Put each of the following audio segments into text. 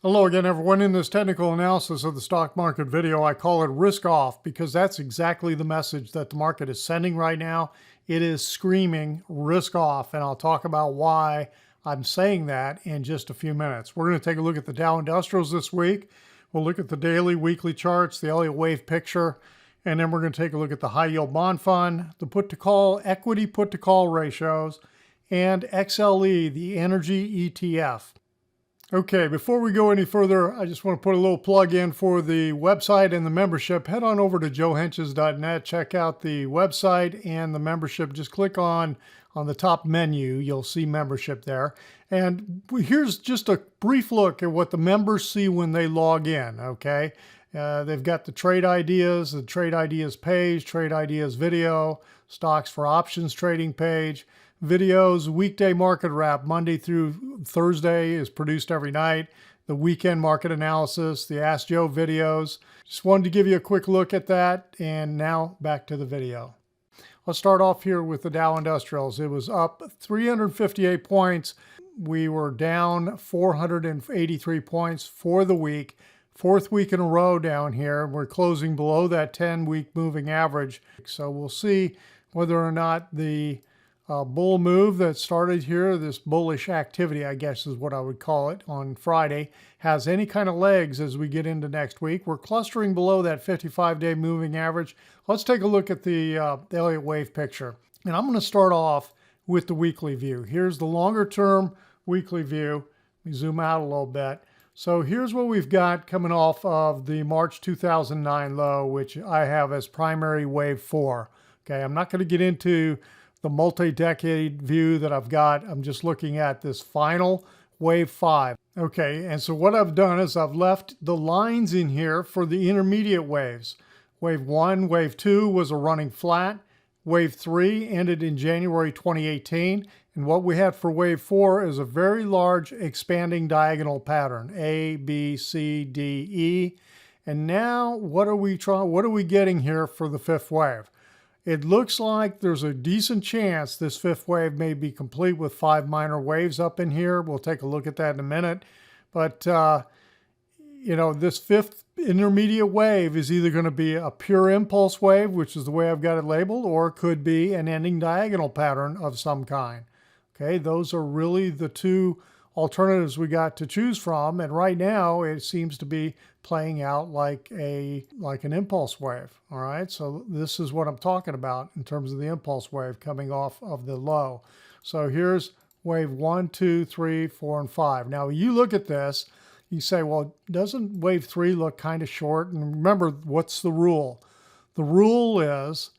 Hello again, everyone. In this technical analysis of the stock market video, I call it risk off because that's exactly the message that the market is sending right now. It is screaming risk off, and I'll talk about why I'm saying that in just a few minutes. We're going to take a look at the Dow Industrials this week. We'll look at the daily, weekly charts, the Elliott Wave picture, and then we're going to take a look at the high yield bond fund, the put to call, equity put to call ratios, and XLE, the Energy ETF. Okay, before we go any further, I just want to put a little plug in for the website and the membership. Head on over to joehenches.net, check out the website and the membership. Just click on the top menu. You'll see membership there. And here's just a brief look at what the members see when they log in, okay? They've got the trade ideas page, trade ideas video, stocks for options trading page, videos, weekday market wrap, Monday through Thursday is produced every night. The weekend market analysis, the Ask Joe videos. Just wanted to give you a quick look at that. And now back to the video. Let's start off here with the Dow Industrials. It was up 358 points. We were down 483 points for the week. Fourth week in a row down here. We're closing below that 10-week moving average. So we'll see whether or not the bull move that started here, this bullish activity, I guess is what I would call it, on Friday, has any kind of legs as we get into next week. We're clustering below that 55-day moving average. Let's take a look at the Elliott Wave picture. And I'm going to start off with the weekly view. Here's the longer term weekly view. Let me zoom out a little bit. So here's what we've got coming off of the March 2009 low, which I have as primary wave 4. Okay, I'm not going to get into the multi-decade view that I've got. I'm just looking at this final wave 5. Okay, and so what I've done is I've left the lines in here for the intermediate waves. Wave 1, wave 2 was a running flat. Wave 3 ended in January 2018. And what we had for wave 4 is a very large expanding diagonal pattern, A, B, C, D, E. And now what are we getting here for the fifth wave? It looks like there's a decent chance this fifth wave may be complete with 5 minor waves up in here. We'll take a look at that in a minute. But, this fifth intermediate wave is either going to be a pure impulse wave, which is the way I've got it labeled, or it could be an ending diagonal pattern of some kind. Okay, those are really the two alternatives we got to choose from, and right now it seems to be playing out like an impulse wave. All right, so this is what I'm talking about in terms of the impulse wave coming off of the low. So here's wave 1, 2, 3, 4, and 5. Now you look at this, you say, well, doesn't wave 3 look kind of short? And remember, what's the rule? The rule is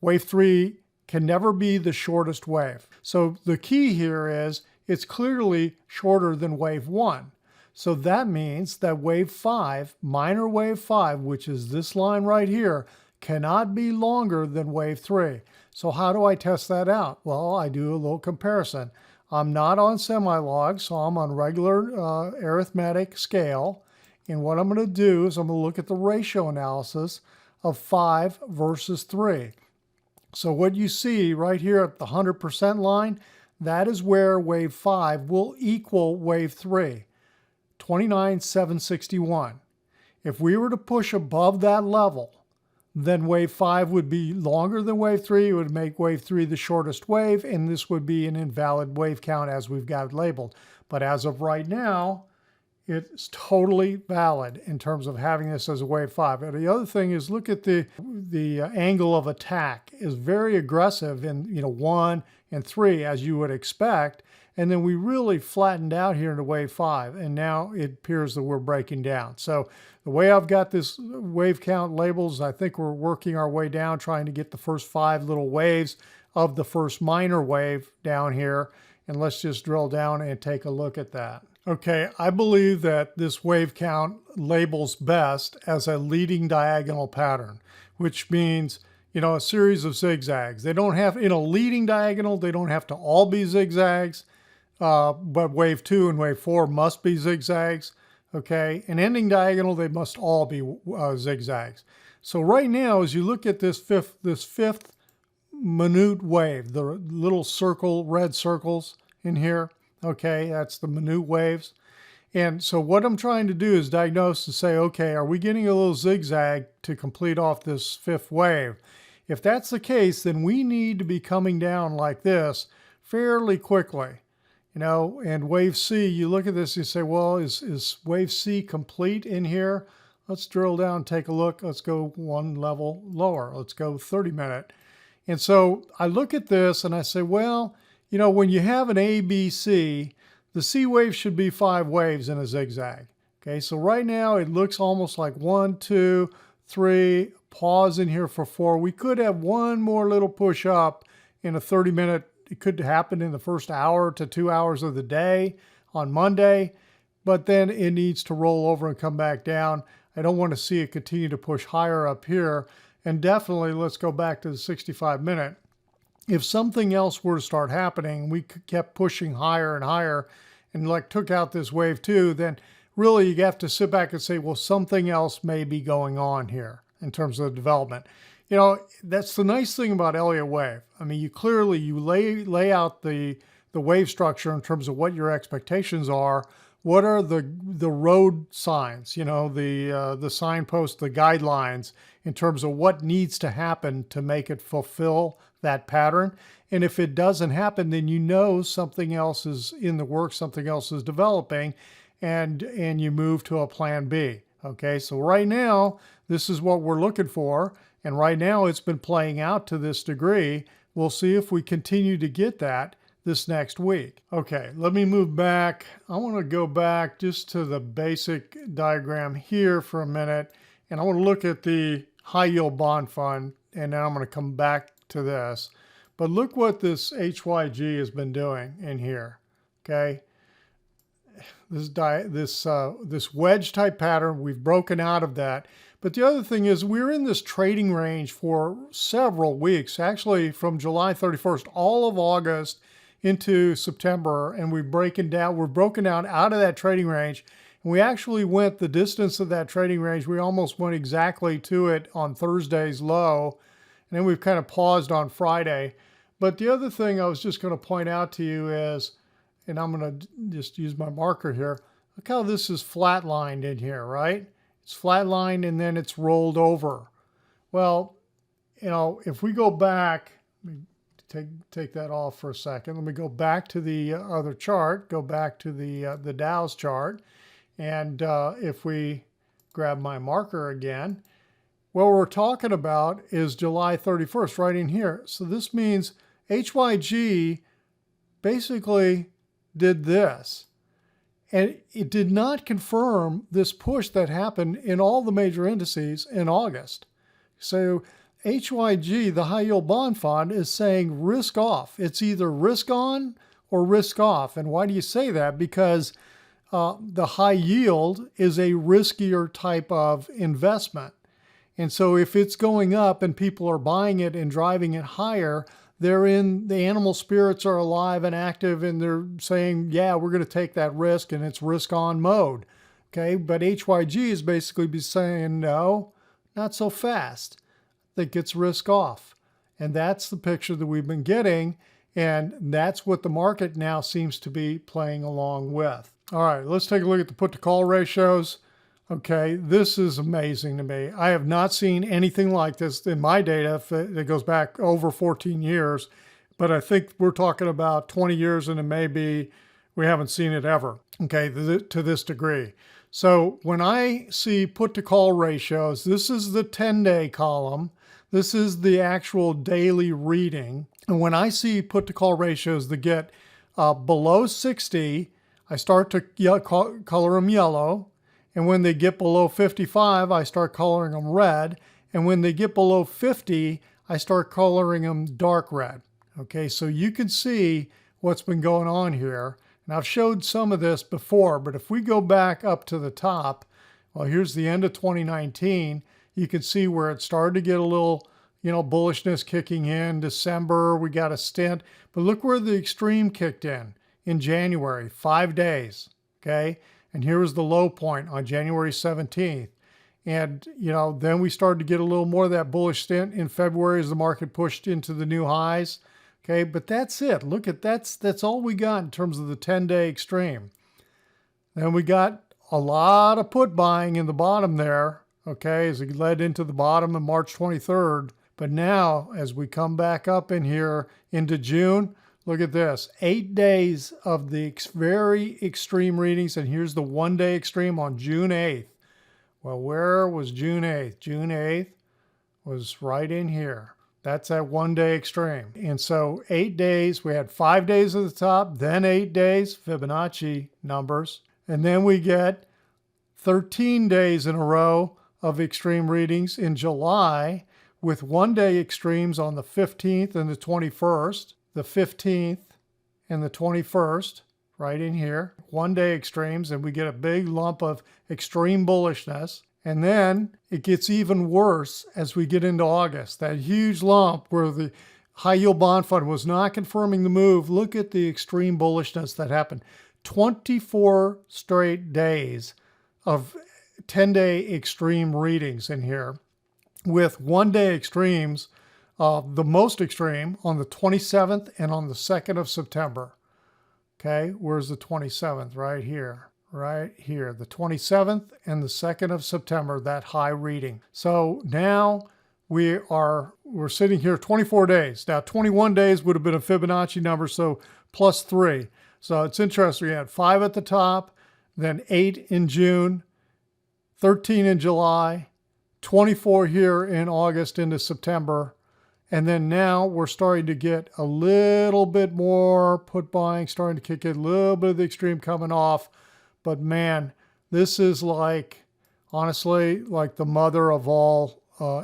wave 3 can never be the shortest wave. So the key here is it's clearly shorter than wave 1. So that means that wave 5, minor wave 5, which is this line right here, cannot be longer than wave 3. So how do I test that out? Well, I do a little comparison. I'm not on semi-log, so I'm on regular arithmetic scale. And what I'm going to do is I'm going to look at the ratio analysis of 5 versus 3. So what you see right here at the 100% line, that is where wave 5 will equal wave 3, 29,761. If we were to push above that level, then wave 5 would be longer than wave 3. It would make wave 3 the shortest wave, and this would be an invalid wave count as we've got it labeled. But as of right now, it's totally valid in terms of having this as a wave 5. And the other thing is, look at the angle of attack is very aggressive in 1 and 3, as you would expect. And then we really flattened out here into wave 5, and now it appears that we're breaking down. So the way I've got this wave count labels, I think we're working our way down, trying to get the first 5 little waves of the first minor wave down here. And let's just drill down and take a look at that. Okay, I believe that this wave count labels best as a leading diagonal pattern, which means, a series of zigzags. They don't have, in a leading diagonal, they don't have to all be zigzags, but wave 2 and wave 4 must be zigzags. Okay, an ending diagonal, they must all be zigzags. So right now, as you look at this fifth minute wave, the little red circles in here, okay, that's the minute waves. And so what I'm trying to do is diagnose and say, okay, are we getting a little zigzag to complete off this fifth wave? If that's the case, then we need to be coming down like this fairly quickly. And wave C, you look at this, you say, well, is wave C complete in here? Let's drill down, take a look. Let's go one level lower. Let's go 30-minute. And so I look at this and I say, well, when you have an A, B, C, the C wave should be 5 waves in a zigzag. Okay, so right now it looks almost like 1, 2, 3, pause in here for 4. We could have one more little push up in a 30-minute. It could happen in the first hour to 2 hours of the day on Monday, but then it needs to roll over and come back down. I don't want to see it continue to push higher up here. And definitely, let's go back to the 65-minute. If something else were to start happening, we kept pushing higher and higher and took out this wave too, then really you have to sit back and say, well, something else may be going on here in terms of the development. That's the nice thing about Elliott Wave. I mean, you lay out the wave structure in terms of what your expectations are. What are the road signs, the signposts, the guidelines in terms of what needs to happen to make it fulfill that pattern. And if it doesn't happen, then something else is in the works, something else is developing, and you move to a plan B. Okay, so right now, this is what we're looking for. And right now it's been playing out to this degree. We'll see if we continue to get that this next week. Okay, let me move back. I want to go back just to the basic diagram here for a minute. And I want to look at the high yield bond fund. And then I'm going to come back to this. But look what this HYG has been doing in here. Okay. This wedge type pattern, we've broken out of that. But the other thing is we're in this trading range for several weeks, actually from July 31st, all of August into September, and we're broken down out of that trading range. And we actually went the distance of that trading range. We almost went exactly to it on Thursday's low. And then we've kind of paused on Friday. But the other thing I was just going to point out to you is, and I'm going to just use my marker here, look how this is flatlined in here, right? It's flatlined and then it's rolled over. Well, if we go back, let me take that off for a second. Let me go back to the other chart, go back to the Dow's chart. And if we grab my marker again, what we're talking about is July 31st right in here. So this means HYG basically did this. And it did not confirm this push that happened in all the major indices in August. So HYG, the high yield bond fund, is saying risk off. It's either risk on or risk off. And why do you say that? Because the high yield is a riskier type of investment. And so if it's going up and people are buying it and driving it higher, the animal spirits are alive and active, and they're saying, yeah, we're going to take that risk, and it's risk on mode. Okay, but HYG is basically saying, no, not so fast. I think it's risk off. And that's the picture that we've been getting, and that's what the market now seems to be playing along with. All right, let's take a look at the put to call ratios. Okay, this is amazing to me. I have not seen anything like this in my data that goes back over 14 years, but I think we're talking about 20 years, and it may be we haven't seen it ever, okay, to this degree. So when I see put to call ratios, this is the 10-day column. This is the actual daily reading. And when I see put to call ratios that get below 60, I start to color them yellow. And when they get below 55, I start coloring them red. And when they get below 50, I start coloring them dark red. Okay, so you can see what's been going on here. And I've showed some of this before, but if we go back up to the top, well, here's the end of 2019. You can see where it started to get a little, bullishness kicking in. December, we got a stint. But look where the extreme kicked in January, 5 days, okay? And here was the low point on January 17th. And, then we started to get a little more of that bullish stint in February as the market pushed into the new highs. Okay, but that's it. Look at that's all we got in terms of the 10-day extreme. Then we got a lot of put buying in the bottom there, okay, as it led into the bottom of March 23rd. But now, as we come back up in here into June, look at this. 8 days of the very extreme readings, and here's the one-day extreme on June 8th. Well, where was June 8th? June 8th was right in here. That's that one-day extreme. And so 8 days, we had 5 days at the top, then 8 days, Fibonacci numbers. And then we get 13 days in a row of extreme readings in July, with one-day extremes on the 15th and the 21st. The 15th and the 21st, right in here. One-day extremes, and we get a big lump of extreme bullishness. And then it gets even worse as we get into August. That huge lump where the high-yield bond fund was not confirming the move. Look at the extreme bullishness that happened. 24 straight days of 10-day extreme readings in here, with one-day extremes, the most extreme on the 27th and on the 2nd of September. Okay, where's the 27th? Right here, the 27th and the 2nd of September, that high reading. So now we're sitting here 24 days. Now 21 days would have been a Fibonacci number, so plus 3. So it's interesting. We had 5 at the top, then 8 in June, 13 in July, 24 here in August into September. And then now we're starting to get a little bit more put buying, starting to kick in, a little bit of the extreme coming off. But man, this is like, honestly, like the mother of all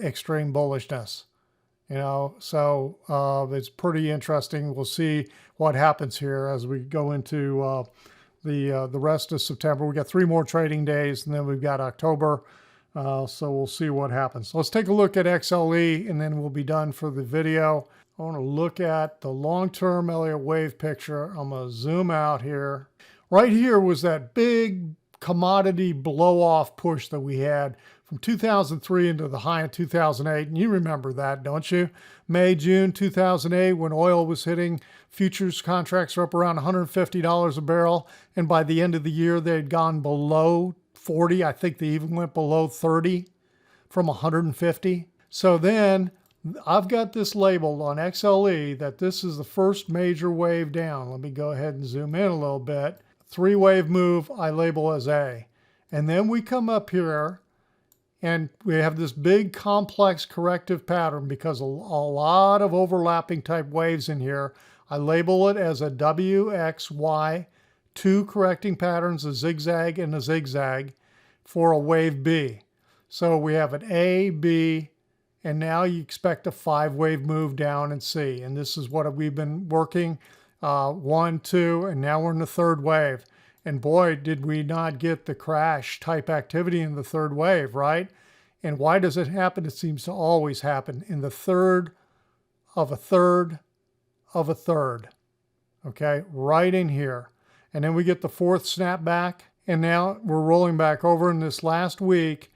extreme bullishness. You know, so it's pretty interesting. We'll see what happens here as we go into the rest of September. We got 3 more trading days, and then we've got October. So we'll see what happens. Let's take a look at XLE, and then we'll be done for the video. I want to look at the long-term Elliott Wave picture. I'm going to zoom out here. Right here was that big commodity blow-off push that we had from 2003 into the high in 2008. And you remember that, don't you? May, June 2008, when oil was hitting, futures contracts were up around $150 a barrel. And by the end of the year, they had gone below 40. I think they even went below 30 from 150. So then I've got this labeled on XLE that this is the first major wave down. Let me go ahead and zoom in a little bit. 3-wave move I label as A. And then we come up here and we have this big complex corrective pattern because a lot of overlapping type waves in here. I label it as a WXY. 2 correcting patterns, a zigzag and a zigzag, for a wave B. So we have an A, B, and now you expect a 5-wave move down in C. And this is what we've been working, 1, 2, and now we're in the 3rd wave. And boy, did we not get the crash type activity in the 3rd wave, right? And why does it happen? It seems to always happen in the 3rd of a 3rd of a 3rd. Okay, right in here. And then we get the 4th snapback, and now we're rolling back over in this last week.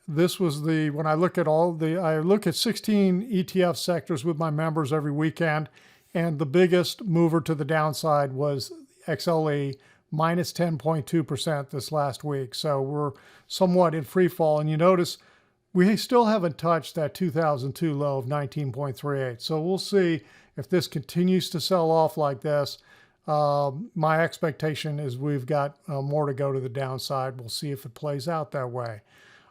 This was when I look at I look at 16 ETF sectors with my members every weekend, and the biggest mover to the downside was XLE, minus 10.2% this last week. So we're somewhat in free fall, and you notice we still haven't touched that 2002 low of 19.38. So we'll see if this continues to sell off like this. My expectation is we've got more to go to the downside. We'll see if it plays out that way.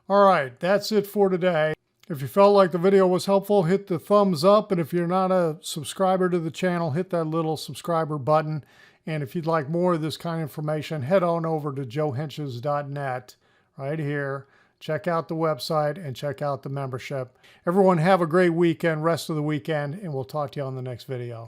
All right, that's it for today. If you felt like the video was helpful, hit the thumbs up. And if you're not a subscriber to the channel, hit that little subscriber button. And if you'd like more of this kind of information, head on over to joehenches.net right here. Check out the website and check out the membership. Everyone have a great weekend, rest of the weekend, and we'll talk to you on the next video.